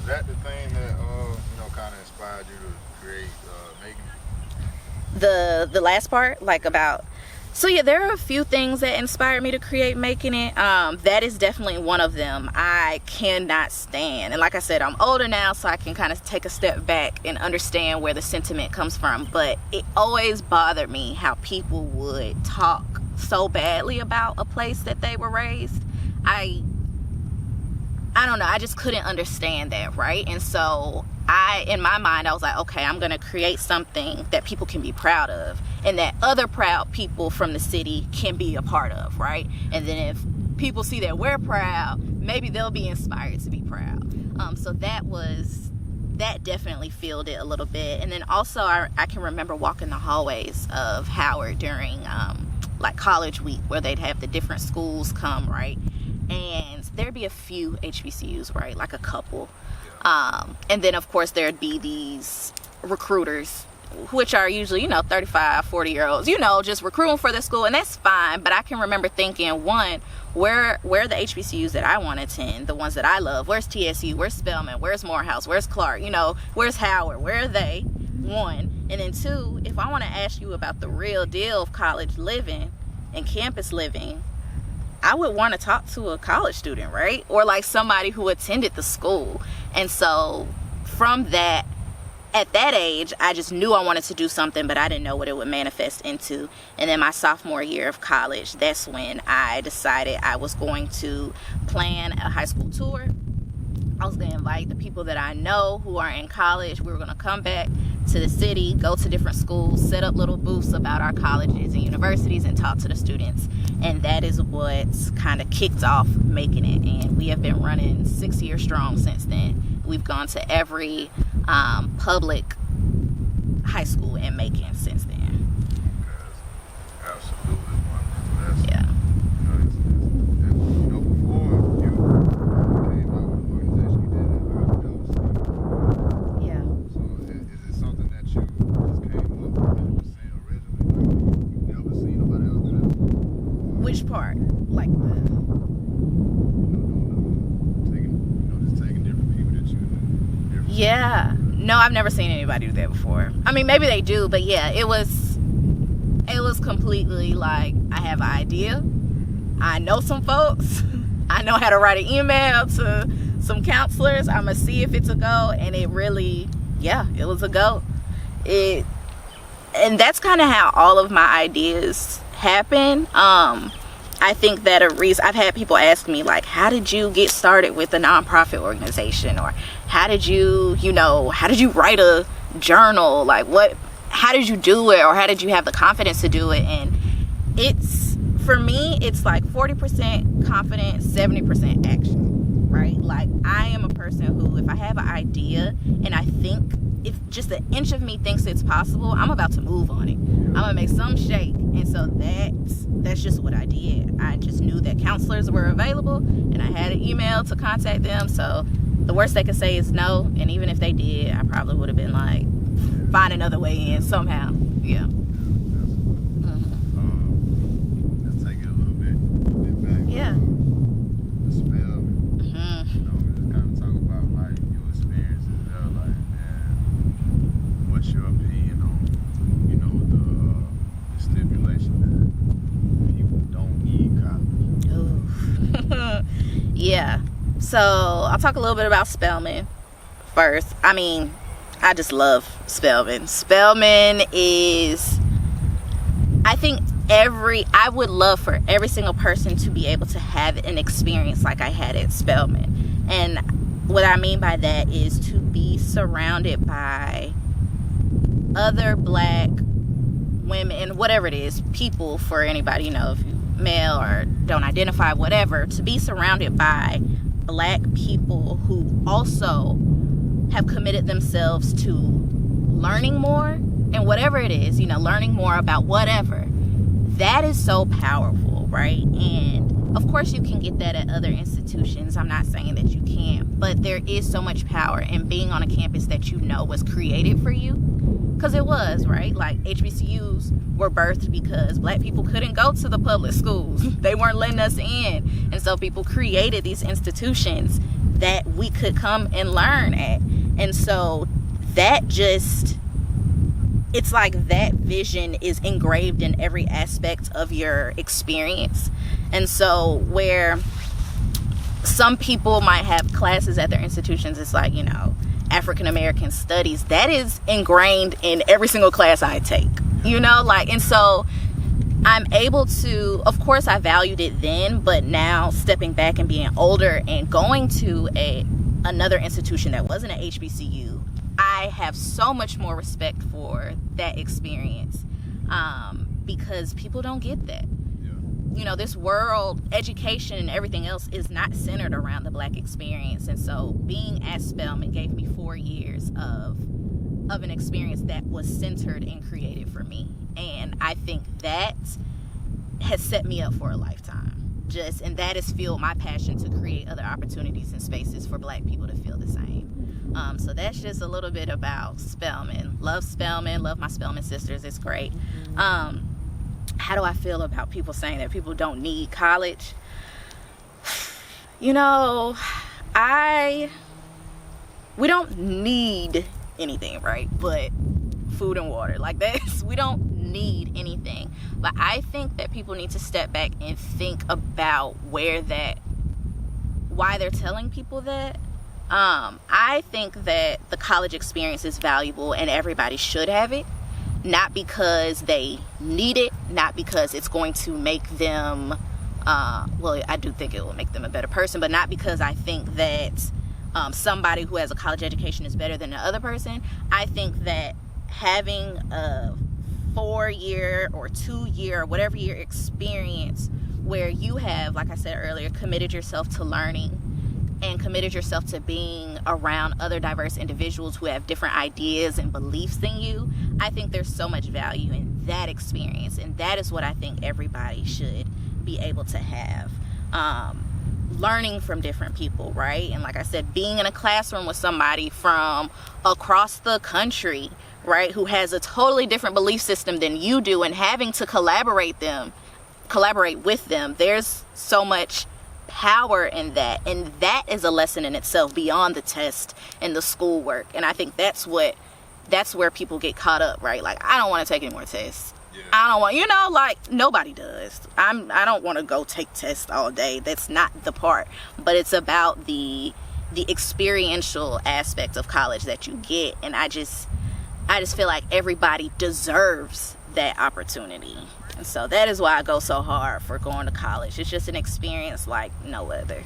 that the thing that kind of inspired you to create Making The last part, like about. So yeah, there are a few things that inspired me to create Making It. That is definitely one of them. I cannot stand, and like I said, I'm older now, so I can kind of take a step back and understand where the sentiment comes from. But it always bothered me how people would talk so badly about a place that they were raised. I don't know, I just couldn't understand that, right? And so in my mind, I was like, okay, I'm gonna create something that people can be proud of and that other proud people from the city can be a part of, right? And then if people see that we're proud, maybe they'll be inspired to be proud. So that definitely fueled it a little bit. And then also I can remember walking the hallways of Howard during like college week, where they'd have the different schools come, right? And there'd be a few HBCUs, right? Like a couple. And then of course there'd be these recruiters, which are usually, 35, 40-year-olds, just recruiting for the school, and that's fine. But I can remember thinking, one, where are the HBCUs that I want to attend, the ones that I love? Where's TSU? Where's Spelman? Where's Morehouse? Where's Clark? Where's Howard? Where are they? One. And then two, if I want to ask you about the real deal of college living and campus living, I would want to talk to a college student, right? Or like somebody who attended the school. And so from that, at that age, I just knew I wanted to do something, but I didn't know what it would manifest into. And then my sophomore year of college, that's when I decided I was going to plan a high school tour. I was going to invite the people that I know who are in college. We were going to come back to the city, go to different schools, set up little booths about our colleges and universities, and talk to the students. And that is what's kind of kicked off Making It. And we have been running 6 years strong since then. We've gone to every public high school in Macon since then. Absolutely wonderful. Yeah. Before you came out with the organization, you did it early. Yeah. So is it something that you just came up with 100% originally? Like, you've never seen nobody else do that? Which part? Like the... Just taking different people that you know. Yeah. No, I've never seen anybody do that before. I mean, maybe they do, but yeah, it was completely like, I have an idea. I know some folks. I know how to write an email to some counselors. I'm going to see if it's a go. And it really, it was a go. And that's kind of how all of my ideas happen. I think that I've had people ask me, like, how did you get started with a nonprofit organization? Or how did you write a journal? Like, how did you do it? Or how did you have the confidence to do it? And for me, it's like 40% confidence, 70% action, right? Like, I am a person who, if I have an idea and I think, if just an inch of me thinks it's possible, I'm about to move on it. I'm gonna make some shake. And so that's just what I did. I just knew that counselors were available, and I had an email to contact them. So the worst they could say is no. And even if they did, I probably would have been like, find another way in somehow. Yeah. Let's take it a little bit back. Yeah. The spell. Just kind of talk about like your experiences there, like, and what's your opinion on, the stipulation that people don't need college. Ooh. Yeah. So I'll talk a little bit about Spelman first. I mean, I just love Spelman. Spelman is, I think I would love for every single person to be able to have an experience like I had at Spelman. And what I mean by that is to be surrounded by other Black women, and whatever it is, people, for anybody, if you male or don't identify, whatever, to be surrounded by Black people who also have committed themselves to learning more, and whatever it is, learning more about whatever. That is so powerful, right? And of course you can get that at other institutions. I'm not saying that you can't, but there is so much power in being on a campus that was created for you. Because it was, right? Like, HBCUs were birthed because Black people couldn't go to the public schools. They weren't letting us in. And so people created these institutions that we could come and learn at. And so that just, it's like that vision is engraved in every aspect of your experience. And so where some people might have classes at their institutions, it's like, you know, African American studies, that is ingrained in every single class I take, you know, like, and so I'm able to, of course I valued it then, but now stepping back and being older and going to another institution that wasn't an HBCU, I have so much more respect for that experience, because people don't get that. You know, this world, education and everything else is not centered around the Black experience. And so being at Spelman gave me 4 years of an experience that was centered and created for me. And I think that has set me up for a lifetime. And that has fueled my passion to create other opportunities and spaces for Black people to feel the same. So that's just a little bit about Spelman. Love Spelman, love my Spelman sisters, it's great. How do I feel about people saying that people don't need college? You know, we don't need anything, right? But food and water, like that's, we don't need anything. But I think that people need to step back and think about why they're telling people that. I think that the college experience is valuable and everybody should have it. Not because they need it, not because it's going to make them, well, I do think it will make them a better person, but not because I think that somebody who has a college education is better than the other person. I think that having a 4-year or 2-year or whatever year experience where you have, like I said earlier, committed yourself to learning and committed yourself to being around other diverse individuals who have different ideas and beliefs than you, I think there's so much value in that experience. And that is what I think everybody should be able to have. Learning from different people, right? And like I said, being in a classroom with somebody from across the country, right, who has a totally different belief system than you do, and having to collaborate with them, there's so much power in that. And that is a lesson in itself beyond the test and the schoolwork. And I think that's where people get caught up, right? Like, I don't want to take any more tests. Yeah. I don't want, you know, like, nobody does. I don't want to go take tests all day. That's not the part. But it's about the experiential aspect of college that you get. And I just feel like everybody deserves that opportunity. And so that is why I go so hard for going to college. It's just an experience like no other.